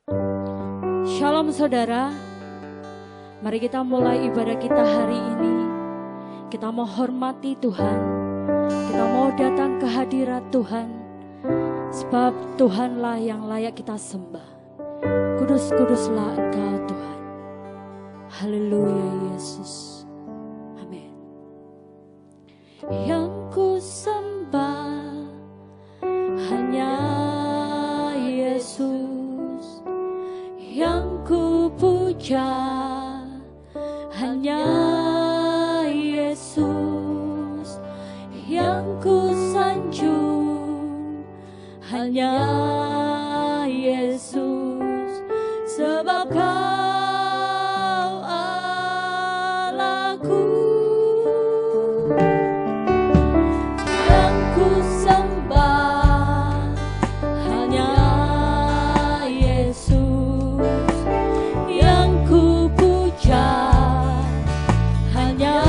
Shalom saudara, mari kita mulai ibadah kita hari ini. Kita mau hormati Tuhan, kita mau datang ke hadirat Tuhan, sebab Tuhanlah yang layak kita sembah. Kudus-kuduslah Engkau Tuhan. Haleluya Yesus. Amin. Yang ku sembah hanya Yesus, yang ku puja hanya Yesus, yang ku sanjung hanya Yesus, sebab Kau Allahku. Yang ku sembah hanya Yesus, yang ku puja hanya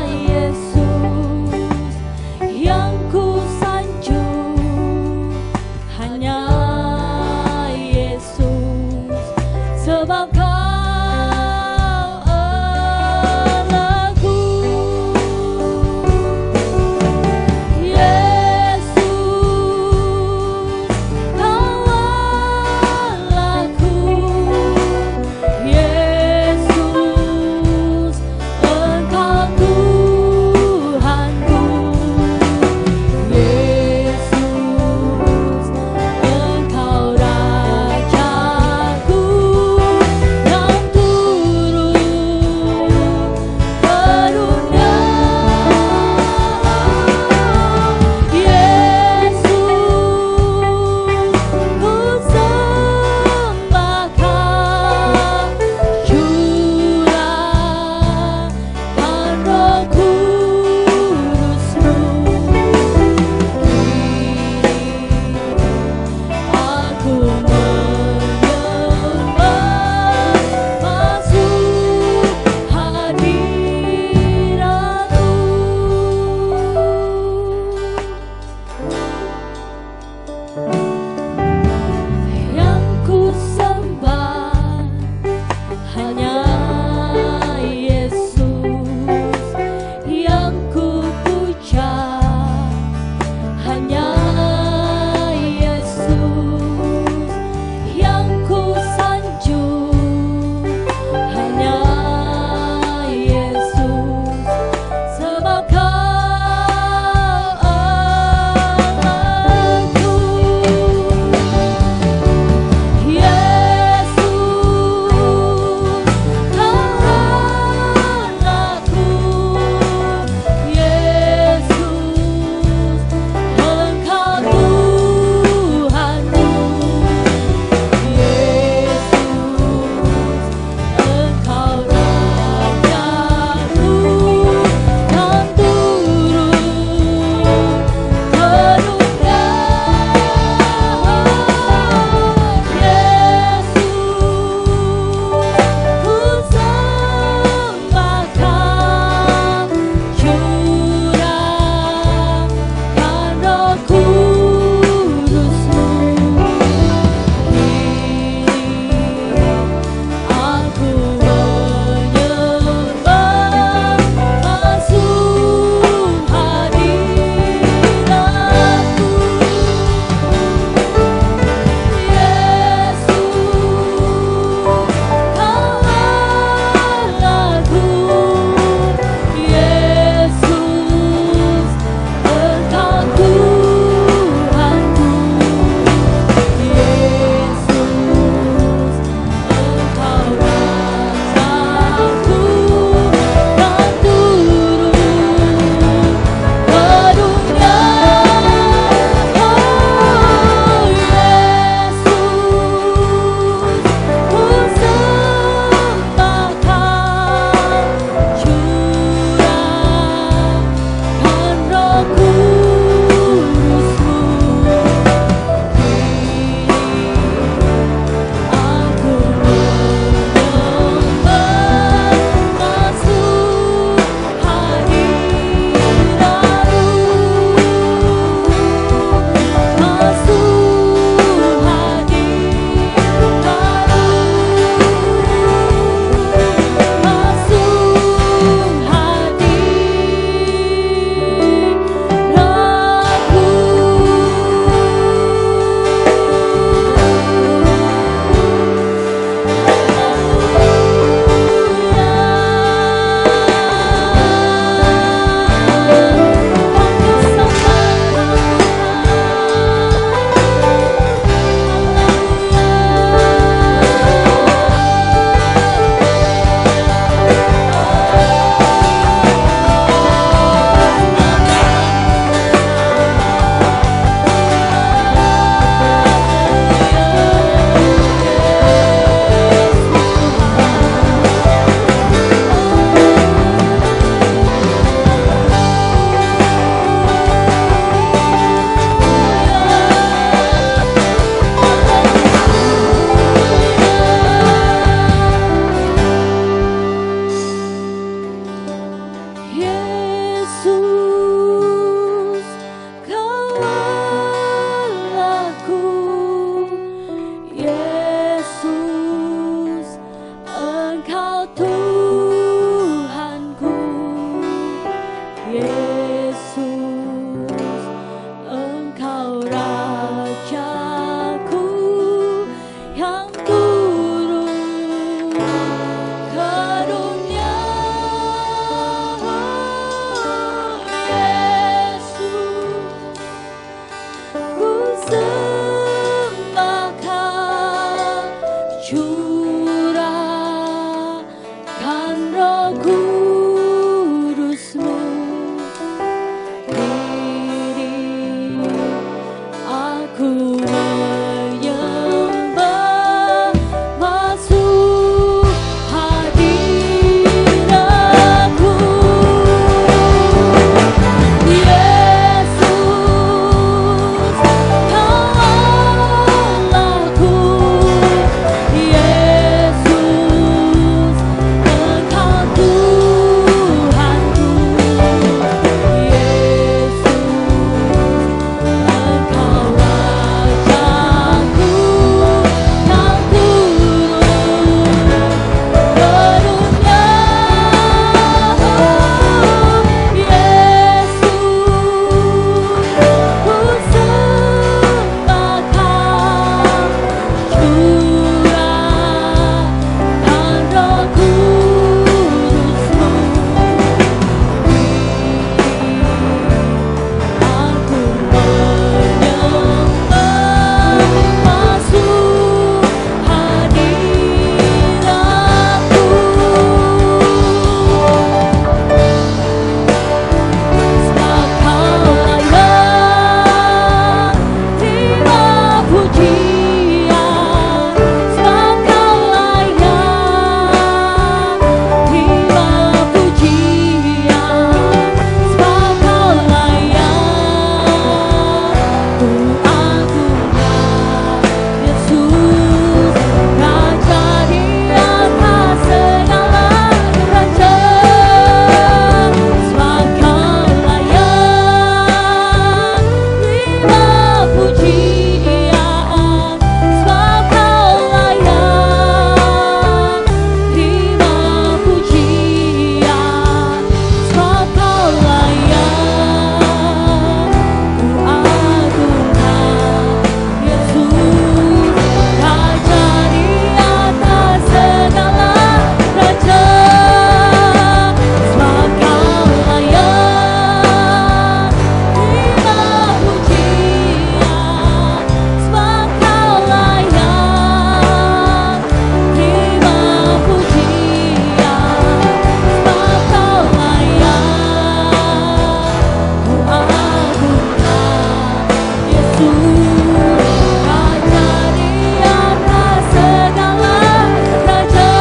Yesus, yang ku sanjung Yesus, Engkau Rajaku yang turun ke dunia. Yesus, ku sembahkan, curahkan Roh Kudus-Mu. Diri aku menyembah, masuk hadirat-Mu. Yesus, Kau Allahku. Yesus, Engkau Tuhanku. Yesus, Engkau Rajaku yang turun ke dunia. Yesus, ku sembahkan, curahkan Roh Kudus-Mu. Aku menyembah, masuk hadirat-Mu. Sebab Kau layak terima pujian, sebab Kau layak terima pujian, sebab Kau layak ku agungkan. Yesus, Raja di atas segala raja, sebab Kau layak terima pujian, sebab Kau layak terima pujian, sebab Kau layak ku agungkan. Yesus, Raja di atas segala raja, sebab Kau layak terima pujian, sebab Kau layak terima pujian, sebab Kau layak ku agungkan. Yesus, Raja di atas segala raja,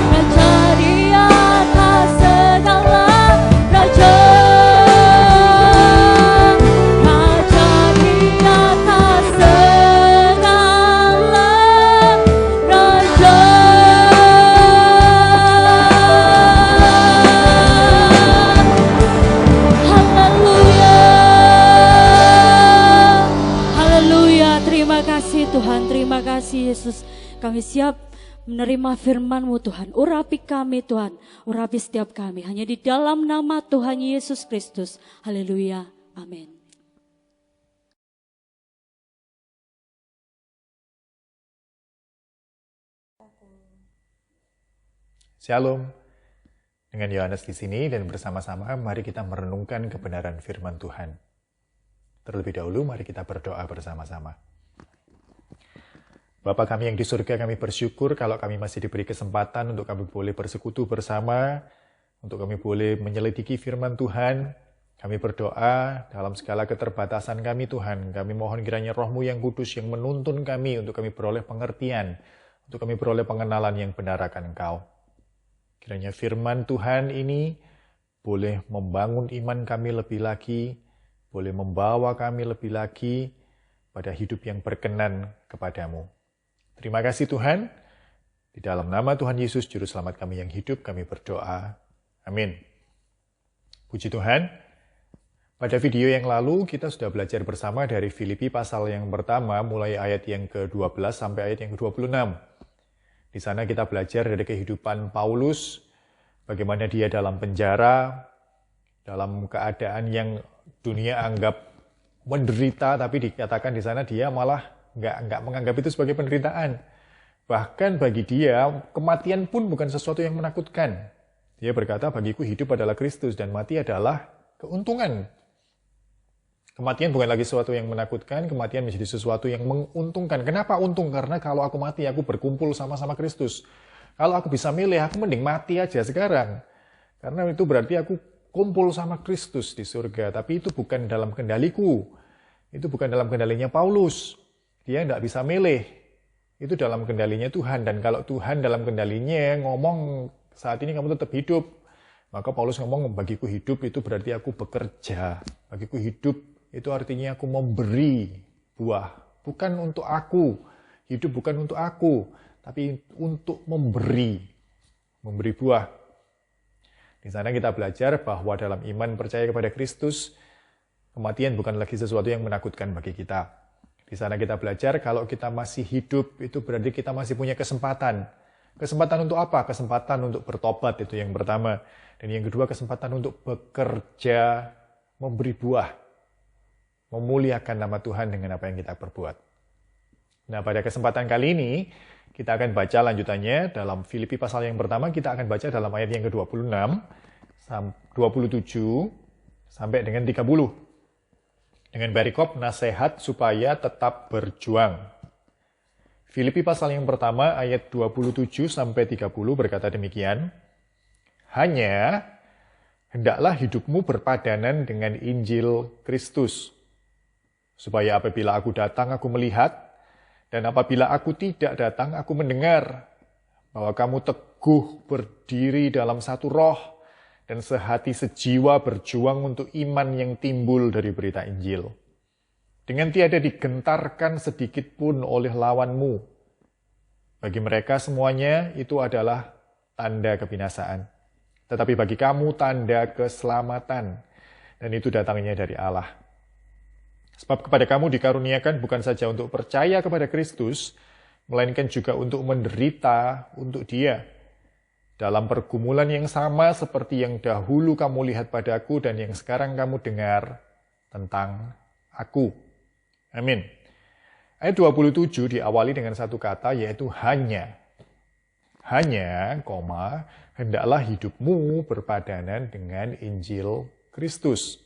Raja di atas segala raja, Raja di atas segala raja. Haleluya, haleluya. Terima kasih Tuhan, terima kasih Yesus. Kami siap menerima firman-Mu Tuhan. Urapi kami Tuhan, urapi setiap kami. Hanya di dalam nama Tuhan Yesus Kristus. Haleluya, amin. Shalom. Dengan Yohanes di sini dan bersama-sama mari kita merenungkan kebenaran firman Tuhan. Terlebih dahulu mari kita berdoa bersama-sama. Bapa kami yang di surga, kami bersyukur kalau kami masih diberi kesempatan untuk kami boleh bersekutu bersama, untuk kami boleh menyelidiki firman Tuhan. Kami berdoa dalam segala keterbatasan kami Tuhan, kami mohon kiranya Roh-Mu yang kudus yang menuntun kami untuk kami beroleh pengertian, untuk kami beroleh pengenalan yang benar akan Engkau. Kiranya firman Tuhan ini boleh membangun iman kami lebih lagi, boleh membawa kami lebih lagi pada hidup yang berkenan kepadamu. Terima kasih Tuhan. Di dalam nama Tuhan Yesus, Juru Selamat kami yang hidup, kami berdoa. Amin. Puji Tuhan. Pada video yang lalu, kita sudah belajar bersama dari Filipi pasal yang pertama, mulai ayat yang ke-12 sampai ayat yang ke-26. Di sana kita belajar dari kehidupan Paulus bagaimana dia dalam penjara, dalam keadaan yang dunia anggap menderita, tapi dikatakan di sana dia malah nggak menganggap itu sebagai penderitaan. Bahkan bagi dia, kematian pun bukan sesuatu yang menakutkan. Dia berkata, bagiku hidup adalah Kristus dan mati adalah keuntungan. Kematian bukan lagi sesuatu yang menakutkan, kematian menjadi sesuatu yang menguntungkan. Kenapa untung? Karena kalau aku mati, aku berkumpul sama-sama Kristus. Kalau aku bisa milih, aku mending mati aja sekarang. Karena itu berarti aku kumpul sama Kristus di surga. Tapi itu bukan dalam kendaliku. Itu bukan dalam kendalinya Paulus. Dia tidak bisa milih. Itu dalam kendalinya Tuhan. Dan kalau Tuhan dalam kendalinya ngomong, saat ini kamu tetap hidup, maka Paulus ngomong, bagiku hidup itu berarti aku bekerja. Bagiku hidup itu artinya aku memberi buah. Bukan untuk aku. Hidup bukan untuk aku. Tapi untuk memberi. Memberi buah. Di sana kita belajar bahwa dalam iman percaya kepada Kristus, kematian bukan lagi sesuatu yang menakutkan bagi kita. Di sana kita belajar kalau kita masih hidup, itu berarti kita masih punya kesempatan. Kesempatan untuk apa? Kesempatan untuk bertobat, itu yang pertama. Dan yang kedua, kesempatan untuk bekerja, memberi buah. Memuliakan nama Tuhan dengan apa yang kita perbuat. Nah, pada kesempatan kali ini, kita akan baca lanjutannya dalam Filipi pasal yang pertama, kita akan baca dalam ayat yang ke-26, 27, sampai dengan 30. Dengan perikop nasihat supaya tetap berjuang. Filipi pasal yang pertama, ayat 27 sampai 30 berkata demikian, hanya hendaklah hidupmu berpadanan dengan Injil Kristus, supaya apabila aku datang, aku melihat, dan apabila aku tidak datang, aku mendengar bahwa kamu teguh berdiri dalam satu roh, dan sehati sejiwa berjuang untuk iman yang timbul dari berita Injil. Dengan tiada digentarkan sedikit pun oleh lawanmu. Bagi mereka semuanya itu adalah tanda kebinasaan. Tetapi bagi kamu tanda keselamatan. Dan itu datangnya dari Allah. Sebab kepada kamu dikaruniakan bukan saja untuk percaya kepada Kristus, melainkan juga untuk menderita untuk Dia. Dalam pergumulan yang sama seperti yang dahulu kamu lihat padaku dan yang sekarang kamu dengar tentang aku. Amin. Ayat 27 diawali dengan satu kata yaitu hanya. Hanya, hendaklah hidupmu berpadanan dengan Injil Kristus.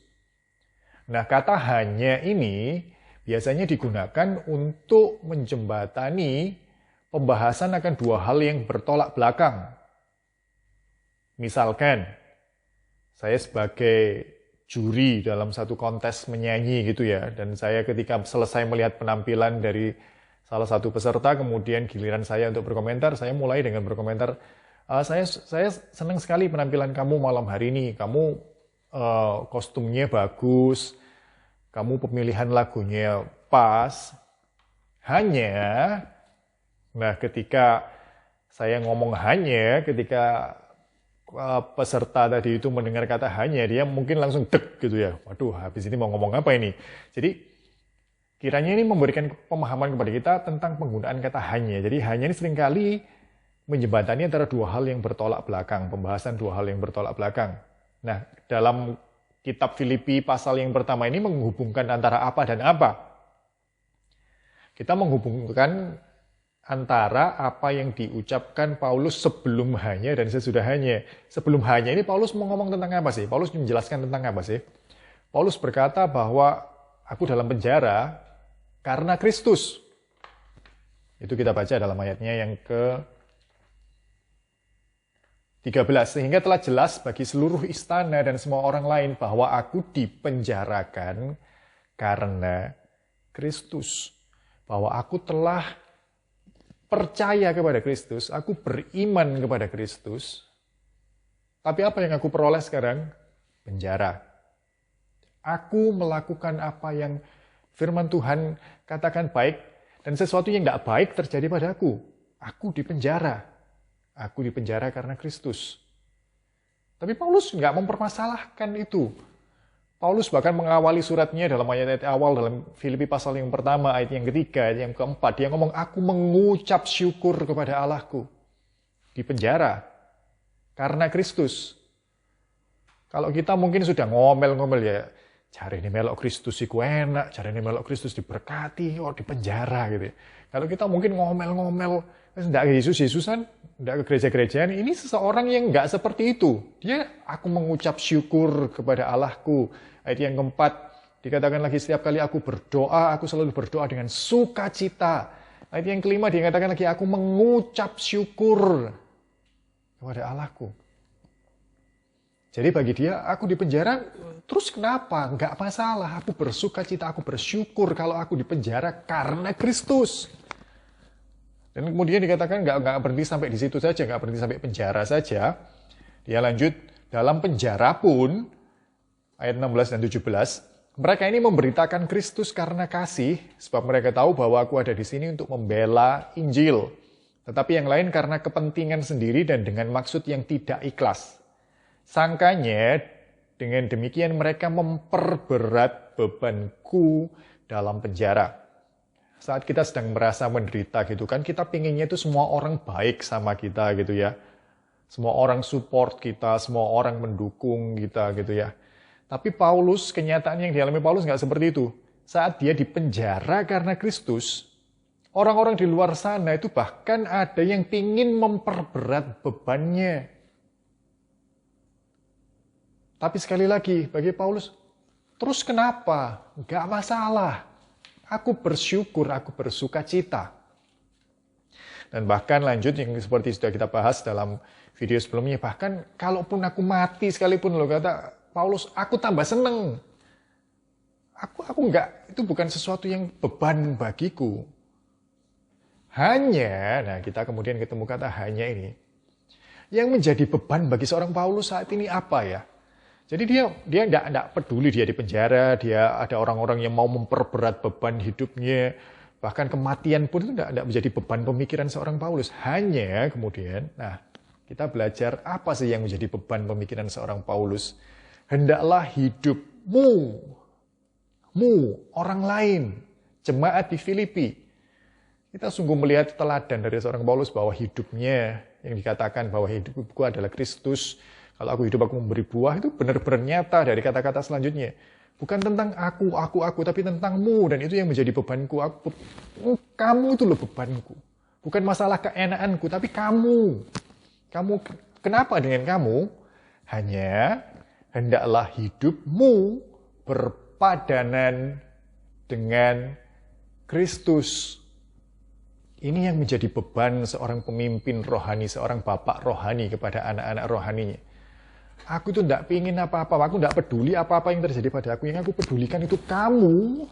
Nah, kata hanya ini biasanya digunakan untuk menjembatani pembahasan akan dua hal yang bertolak belakang. Misalkan, saya sebagai juri dalam satu kontes menyanyi gitu ya, dan saya ketika selesai melihat penampilan dari salah satu peserta, kemudian giliran saya untuk berkomentar, saya mulai dengan berkomentar, saya senang sekali penampilan kamu malam hari ini, kamu kostumnya bagus, kamu pemilihan lagunya pas, hanya, nah ketika saya ngomong hanya, ketika peserta tadi itu mendengar kata hanya, dia mungkin langsung dek gitu ya. Waduh, habis ini mau ngomong apa ini? Jadi, kiranya ini memberikan pemahaman kepada kita tentang penggunaan kata hanya. Jadi, hanya ini seringkali menjembatani antara dua hal yang bertolak belakang. Pembahasan dua hal yang bertolak belakang. Nah, dalam kitab Filipi pasal yang pertama ini menghubungkan antara apa dan apa. Kita menghubungkan antara apa yang diucapkan Paulus sebelum hanya dan sesudah hanya. Sebelum hanya ini Paulus mau ngomong tentang apa sih? Paulus menjelaskan tentang apa sih? Paulus berkata bahwa aku dalam penjara karena Kristus. Itu kita baca dalam ayatnya yang ke-13. Sehingga telah jelas bagi seluruh istana dan semua orang lain bahwa aku dipenjarakan karena Kristus. Bahwa aku telah percaya kepada Kristus, aku beriman kepada Kristus. Tapi apa yang aku peroleh sekarang? Penjara. Aku melakukan apa yang firman Tuhan katakan baik, dan sesuatu yang tidak baik terjadi padaku. Aku dipenjara. Aku dipenjara karena Kristus. Tapi Paulus nggak mempermasalahkan itu. Paulus bahkan mengawali suratnya dalam ayat-ayat awal dalam Filipi pasal yang pertama, ayat yang ketiga, ayat yang keempat. Dia ngomong, aku mengucap syukur kepada Allahku. Di penjara. karena Kristus. Kalau kita mungkin sudah ngomel-ngomel ya, cari ini melok Kristus iku enak, cari ini melok Kristus diberkati, di penjara gitu. Kalau kita mungkin ngomel-ngomel, enggak ke Yesus-Yesusan, enggak ke gereja-gerejaan, ini seseorang yang enggak seperti itu. Dia, aku mengucap syukur kepada Allahku. Ayat yang keempat, dikatakan lagi setiap kali aku berdoa, aku selalu berdoa dengan sukacita. Ayat yang kelima dikatakan lagi, aku mengucap syukur kepada Allahku. Jadi bagi dia, aku di penjara, terus kenapa? Enggak masalah, aku bersukacita, aku bersyukur kalau aku di penjara karena Kristus. Dan kemudian dikatakan enggak berhenti sampai di situ saja, enggak berhenti sampai penjara saja. Dia lanjut, dalam penjara pun, ayat 16 dan 17, mereka ini memberitakan Kristus karena kasih, sebab mereka tahu bahwa aku ada di sini untuk membela Injil. Tetapi yang lain karena kepentingan sendiri dan dengan maksud yang tidak ikhlas. Sangkanya, dengan demikian mereka memperberat bebanku dalam penjara. Saat kita sedang merasa menderita gitu kan, kita pinginnya itu semua orang baik sama kita gitu ya. Semua orang support kita, semua orang mendukung kita gitu ya. Tapi Paulus, kenyataan yang dialami Paulus nggak seperti itu. Saat dia di penjara karena Kristus, orang-orang di luar sana itu bahkan ada yang pingin memperberat bebannya. Tapi sekali lagi, bagi Paulus, terus kenapa? Nggak masalah. Aku bersyukur, aku bersukacita. Dan bahkan lanjut, yang seperti sudah kita bahas dalam video sebelumnya, bahkan kalaupun aku mati sekalipun, loh kata Paulus, aku tambah seneng. Aku nggak, itu bukan sesuatu yang beban bagiku. Hanya, nah kita kemudian ketemu kata hanya ini. Yang menjadi beban bagi seorang Paulus saat ini apa ya? Jadi dia enggak peduli dia di penjara, dia ada orang-orang yang mau memperberat beban hidupnya, bahkan kematian pun itu enggak menjadi beban pemikiran seorang Paulus. Hanya kemudian, nah kita belajar apa sih yang menjadi beban pemikiran seorang Paulus. Hendaklah hidupmu, orang lain, jemaat di Filipi. Kita sungguh melihat teladan dari seorang Paulus bahwa hidupnya, yang dikatakan bahwa hidupku adalah Kristus. Kalau aku hidup, aku memberi buah, itu benar-benar nyata dari kata-kata selanjutnya. Bukan tentang aku, tapi tentangmu. Dan itu yang menjadi bebanku. Kamu itu loh bebanku. Bukan masalah keenakanku, tapi kamu. Kenapa dengan kamu? Hanya hendaklah hidupmu berpadanan dengan Kristus. Ini yang menjadi beban seorang pemimpin rohani, seorang bapak rohani kepada anak-anak rohaninya. Aku tuh tidak pingin apa-apa, aku tidak peduli apa-apa yang terjadi pada aku. Yang aku pedulikan itu kamu.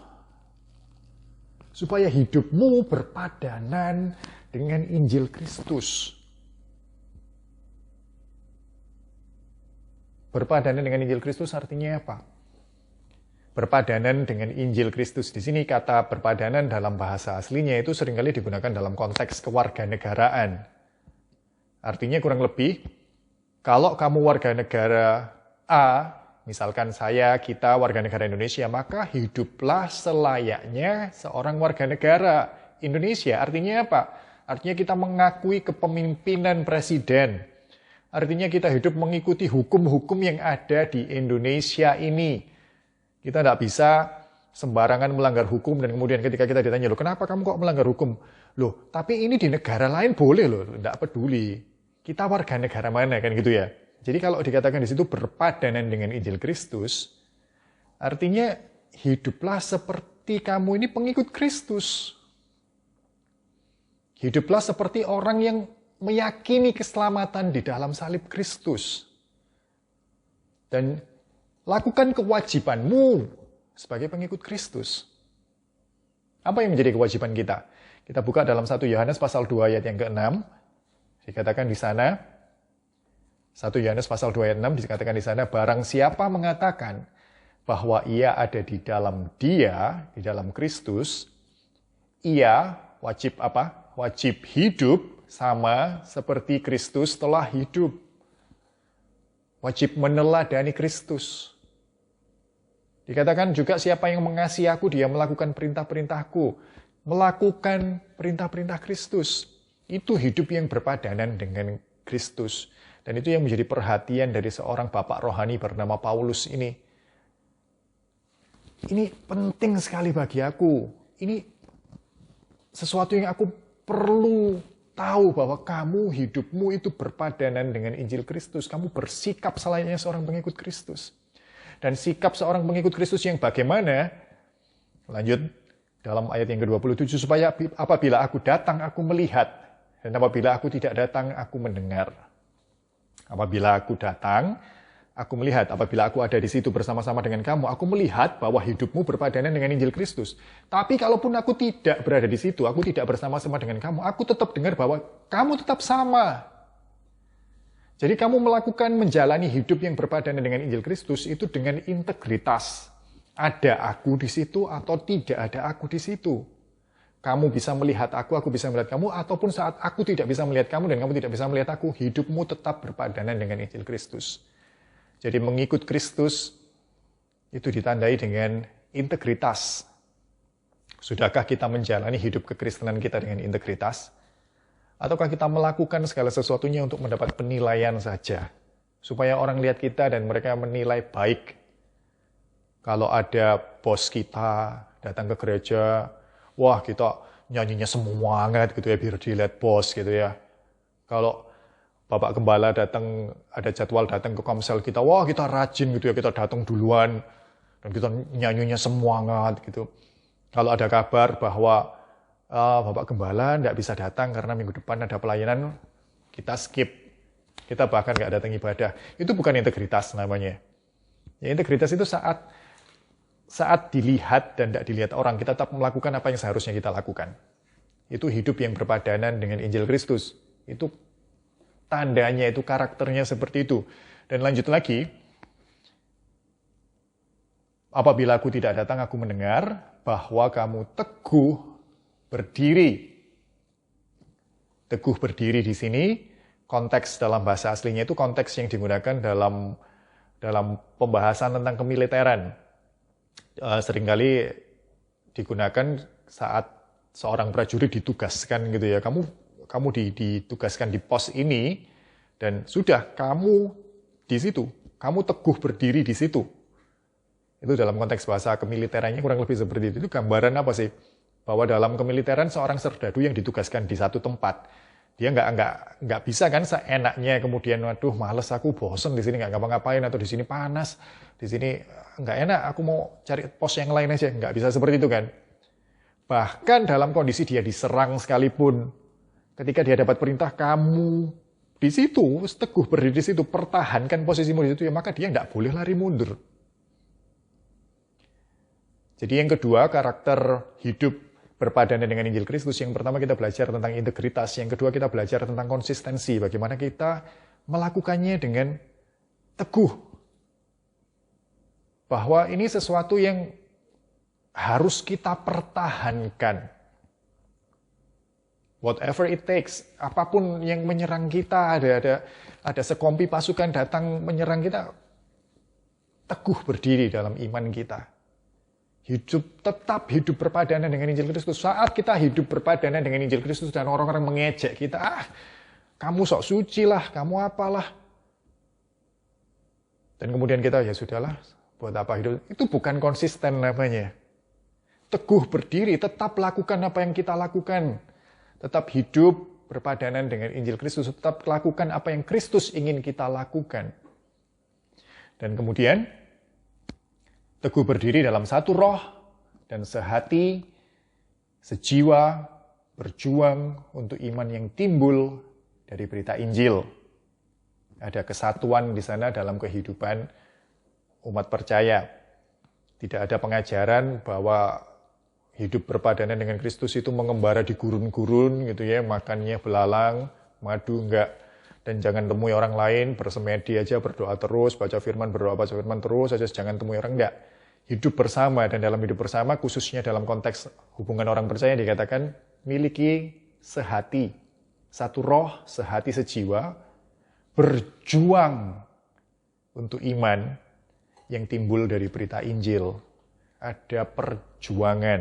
Supaya hidupmu berpadanan dengan Injil Kristus. Berpadanan dengan Injil Kristus artinya apa? Berpadanan dengan Injil Kristus. Di sini kata berpadanan dalam bahasa aslinya itu seringkali digunakan dalam konteks kewarganegaraan. Artinya kurang lebih, kalau kamu warga negara A, misalkan kita warga negara Indonesia, maka hiduplah selayaknya seorang warga negara Indonesia. Artinya apa? Artinya kita mengakui kepemimpinan presiden. Artinya kita hidup mengikuti hukum-hukum yang ada di Indonesia ini. Kita tidak bisa sembarangan melanggar hukum dan kemudian ketika kita ditanya, loh kenapa kamu kok melanggar hukum? Loh, tapi ini di negara lain boleh loh, tidak peduli. Kita warga negara mana kan gitu ya. Jadi kalau dikatakan di situ berpadanan dengan Injil Kristus, artinya hiduplah seperti kamu ini pengikut Kristus. Hiduplah seperti orang yang meyakini keselamatan di dalam salib Kristus. Dan lakukan kewajibanmu sebagai pengikut Kristus. Apa yang menjadi kewajiban kita? Kita buka dalam 1 Yohanes pasal 2 ayat yang ke-6. Dikatakan di sana, 1 Yohanes pasal 2 ayat 6 dikatakan di sana, barang siapa mengatakan bahwa ia ada di dalam Dia, di dalam Kristus, ia wajib apa? Wajib hidup sama seperti Kristus telah hidup. Wajib meneladani Kristus. Dikatakan juga siapa yang mengasihi aku, dia melakukan perintah-perintahku. Melakukan perintah-perintah Kristus. Itu hidup yang berpadanan dengan Kristus. Dan itu yang menjadi perhatian dari seorang bapak rohani bernama Paulus ini. Ini penting sekali bagi aku. Ini sesuatu yang aku perlu tahu bahwa kamu, hidupmu itu berpadanan dengan Injil Kristus. Kamu bersikap selayaknya seorang pengikut Kristus. Dan sikap seorang pengikut Kristus yang bagaimana? Lanjut dalam ayat yang ke-27, supaya apabila aku datang, aku melihat. Dan apabila aku tidak datang, aku mendengar. Apabila aku datang, aku melihat. Apabila aku ada di situ bersama-sama dengan kamu, aku melihat bahwa hidupmu berpadanan dengan Injil Kristus. Tapi kalaupun aku tidak berada di situ, aku tidak bersama-sama dengan kamu, aku tetap dengar bahwa kamu tetap sama. Jadi kamu melakukan menjalani hidup yang berpadanan dengan Injil Kristus itu dengan integritas. Ada aku di situ atau tidak ada aku di situ. Kamu bisa melihat aku bisa melihat kamu, ataupun saat aku tidak bisa melihat kamu dan kamu tidak bisa melihat aku, hidupmu tetap berpadanan dengan Injil Kristus. Jadi mengikut Kristus itu ditandai dengan integritas. Sudahkah kita menjalani hidup kekristenan kita dengan integritas? Ataukah kita melakukan segala sesuatunya untuk mendapat penilaian saja? Supaya orang lihat kita dan mereka menilai baik. Kalau ada bos kita datang ke gereja, wah kita nyanyinya semangat gitu ya, biar dilihat bos gitu ya. Kalau Bapak Gembala datang, ada jadwal datang ke komsel kita, wah kita rajin gitu ya, kita datang duluan. Dan kita nyanyinya semangat gitu. Kalau ada kabar bahwa Bapak Gembala tidak bisa datang karena minggu depan ada pelayanan, kita skip. Kita bahkan nggak datang ibadah. Itu bukan integritas namanya. Ya, integritas itu saat dilihat dan tidak dilihat orang, kita tetap melakukan apa yang seharusnya kita lakukan. Itu hidup yang berpadanan dengan Injil Kristus. Itu tandanya, itu karakternya seperti itu. Dan lanjut lagi, apabila aku tidak datang, aku mendengar bahwa kamu teguh berdiri. Teguh berdiri di sini, konteks dalam bahasa aslinya itu konteks yang digunakan dalam pembahasan tentang kemiliteran. Seringkali digunakan saat seorang prajurit ditugaskan gitu ya. Kamu ditugaskan di pos ini dan sudah kamu di situ. Kamu teguh berdiri di situ. Itu dalam konteks bahasa kemiliterannya kurang lebih seperti itu. Itu gambaran apa sih? Bahwa dalam kemiliteran seorang serdadu yang ditugaskan di satu tempat, dia nggak bisa kan seenaknya kemudian, waduh males aku, bosen di sini nggak ngapa-ngapain, atau di sini panas, di sini nggak enak, aku mau cari pos yang lain aja. Nggak bisa seperti itu kan. Bahkan dalam kondisi dia diserang sekalipun, ketika dia dapat perintah kamu di situ, teguh berdiri di situ, pertahankan posisimu di situ, ya maka dia nggak boleh lari mundur. Jadi yang kedua, karakter hidup berpadanan dengan Injil Kristus. Yang pertama kita belajar tentang integritas. Yang kedua kita belajar tentang konsistensi. Bagaimana kita melakukannya dengan teguh. Bahwa ini sesuatu yang harus kita pertahankan. Whatever it takes. Apapun yang menyerang kita, ada sekompi pasukan datang menyerang kita, teguh berdiri dalam iman kita. Tetap hidup berpadanan dengan Injil Kristus. Saat kita hidup berpadanan dengan Injil Kristus dan orang-orang mengejek kita, kamu sok suci lah, kamu apalah. Dan kemudian kita, ya sudahlah, buat apa hidup? Itu bukan konsisten namanya. Teguh berdiri, tetap lakukan apa yang kita lakukan. Tetap hidup berpadanan dengan Injil Kristus, tetap lakukan apa yang Kristus ingin kita lakukan. Dan kemudian, teguh berdiri dalam satu roh dan sehati, sejiwa, berjuang untuk iman yang timbul dari berita Injil. Ada kesatuan di sana dalam kehidupan umat percaya. Tidak ada pengajaran bahwa hidup berpadanan dengan Kristus itu mengembara di gurun-gurun gitu ya, makannya belalang, madu enggak. Dan jangan temui orang lain, bersemedi aja, berdoa terus, baca firman terus aja, jangan temui orang, enggak. Hidup bersama, dan dalam hidup bersama, khususnya dalam konteks hubungan orang percaya, dikatakan miliki sehati, satu roh, sehati, sejiwa, berjuang untuk iman yang timbul dari berita Injil. Ada perjuangan.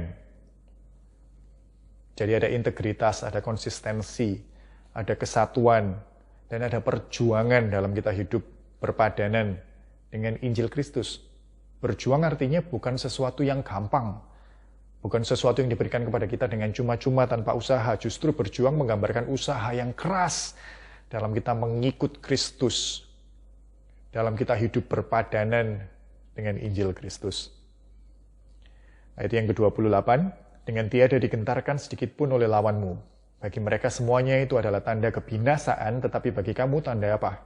Jadi ada integritas, ada konsistensi, ada kesatuan. dan ada perjuangan dalam kita hidup berpadanan dengan Injil Kristus. Berjuang artinya bukan sesuatu yang gampang, bukan sesuatu yang diberikan kepada kita dengan cuma-cuma tanpa usaha. Justru berjuang menggambarkan usaha yang keras dalam kita mengikut Kristus, dalam kita hidup berpadanan dengan Injil Kristus. Ayat yang ke-28, dengan tiada digentarkan sedikit pun oleh lawanmu. Bagi mereka semuanya itu adalah tanda kebinasaan, tetapi bagi kamu tanda apa?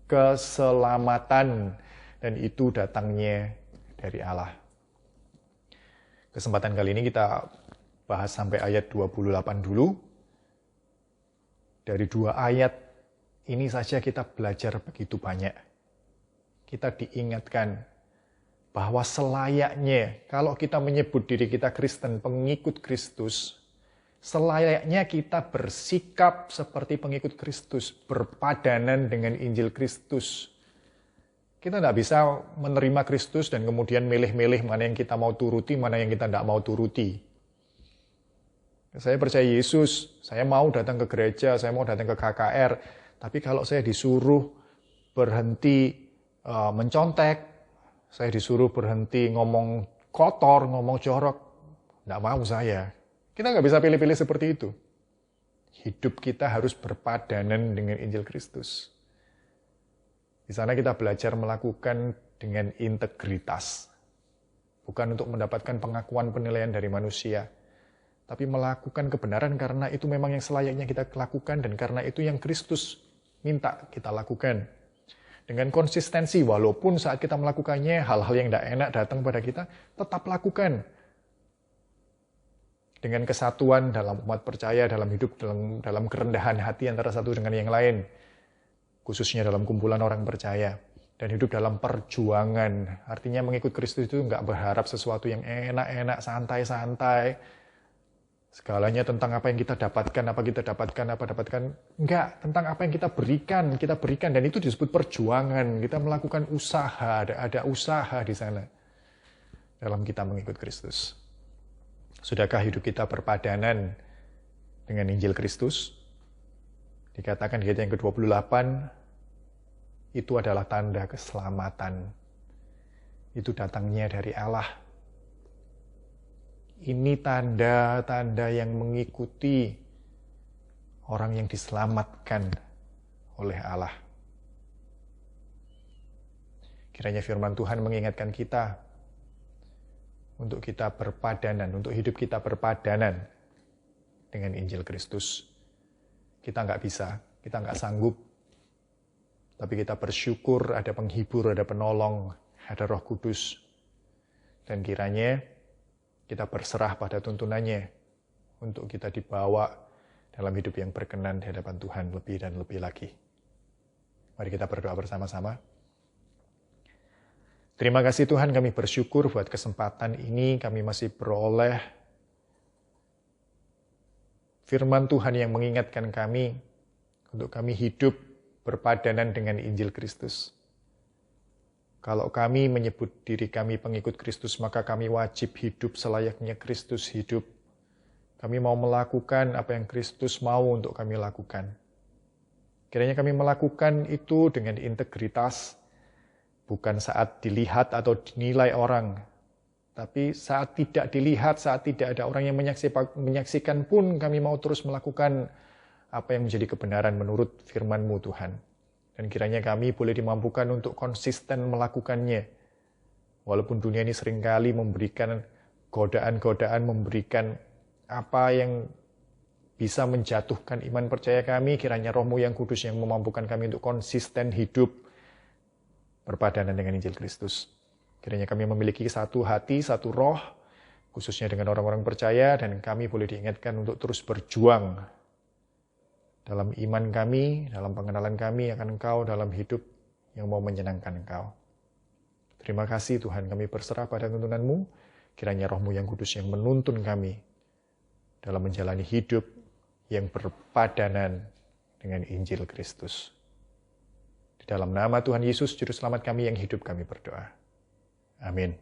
Keselamatan, dan itu datangnya dari Allah. Kesempatan kali ini kita bahas sampai ayat 28 dulu. Dari 2 ayat ini saja kita belajar begitu banyak. Kita diingatkan bahwa selayaknya kalau kita menyebut diri kita Kristen, pengikut Kristus, selayaknya kita bersikap seperti pengikut Kristus, berpadanan dengan Injil Kristus. Kita tidak bisa menerima Kristus dan kemudian milih-milih mana yang kita mau turuti, mana yang kita tidak mau turuti. Saya percaya Yesus, saya mau datang ke gereja, saya mau datang ke KKR, tapi kalau saya disuruh berhenti mencontek, saya disuruh berhenti ngomong kotor, ngomong jorok, tidak mau saya. Kita nggak bisa pilih-pilih seperti itu. Hidup kita harus berpadanan dengan Injil Kristus. Di sana kita belajar melakukan dengan integritas. Bukan untuk mendapatkan pengakuan penilaian dari manusia, tapi melakukan kebenaran karena itu memang yang selayaknya kita lakukan dan karena itu yang Kristus minta kita lakukan. Dengan konsistensi, walaupun saat kita melakukannya hal-hal yang tidak enak datang pada kita, tetap lakukan. Dengan kesatuan dalam umat percaya, dalam hidup, dalam kerendahan hati antara satu dengan yang lain. Khususnya dalam kumpulan orang percaya. Dan hidup dalam perjuangan. Artinya mengikut Kristus itu nggak berharap sesuatu yang enak-enak, santai-santai. Segalanya tentang apa yang kita dapatkan, apa dapatkan. Enggak, tentang apa yang kita berikan. Dan itu disebut perjuangan. Kita melakukan usaha, ada usaha di sana. Dalam kita mengikut Kristus. Sudahkah hidup kita berpadanan dengan Injil Kristus? Dikatakan di ayat yang ke-28, itu adalah tanda keselamatan. Itu datangnya dari Allah. Ini tanda-tanda yang mengikuti orang yang diselamatkan oleh Allah. Kiranya firman Tuhan mengingatkan kita untuk kita berpadanan, untuk hidup kita berpadanan dengan Injil Kristus. Kita nggak bisa, kita nggak sanggup, tapi kita bersyukur ada penghibur, ada penolong, ada Roh Kudus. Dan kiranya kita berserah pada tuntunannya untuk kita dibawa dalam hidup yang berkenan di hadapan Tuhan lebih dan lebih lagi. Mari kita berdoa bersama-sama. Terima kasih Tuhan, kami bersyukur buat kesempatan ini kami masih beroleh firman Tuhan yang mengingatkan kami untuk kami hidup berpadanan dengan Injil Kristus. Kalau kami menyebut diri kami pengikut Kristus, maka kami wajib hidup selayaknya Kristus hidup. Kami mau melakukan apa yang Kristus mau untuk kami lakukan. Kiranya kami melakukan itu dengan integritas, bukan saat dilihat atau dinilai orang, tapi saat tidak dilihat, saat tidak ada orang yang menyaksikan pun kami mau terus melakukan apa yang menjadi kebenaran menurut firman-Mu Tuhan. Dan kiranya kami boleh dimampukan untuk konsisten melakukannya. Walaupun dunia ini seringkali memberikan godaan-godaan, memberikan apa yang bisa menjatuhkan iman percaya kami, kiranya Roh-Mu yang kudus yang memampukan kami untuk konsisten hidup berpadanan dengan Injil Kristus. Kiranya kami memiliki satu hati, satu roh, khususnya dengan orang-orang percaya, dan kami boleh diingatkan untuk terus berjuang dalam iman kami, dalam pengenalan kami akan Engkau, dalam hidup yang mau menyenangkan Engkau. Terima kasih Tuhan, kami berserah pada tuntunan-Mu, kiranya Roh-Mu yang kudus yang menuntun kami dalam menjalani hidup yang berpadanan dengan Injil Kristus. Di dalam nama Tuhan Yesus, Juru Selamat kami yang hidup, kami berdoa. Amin.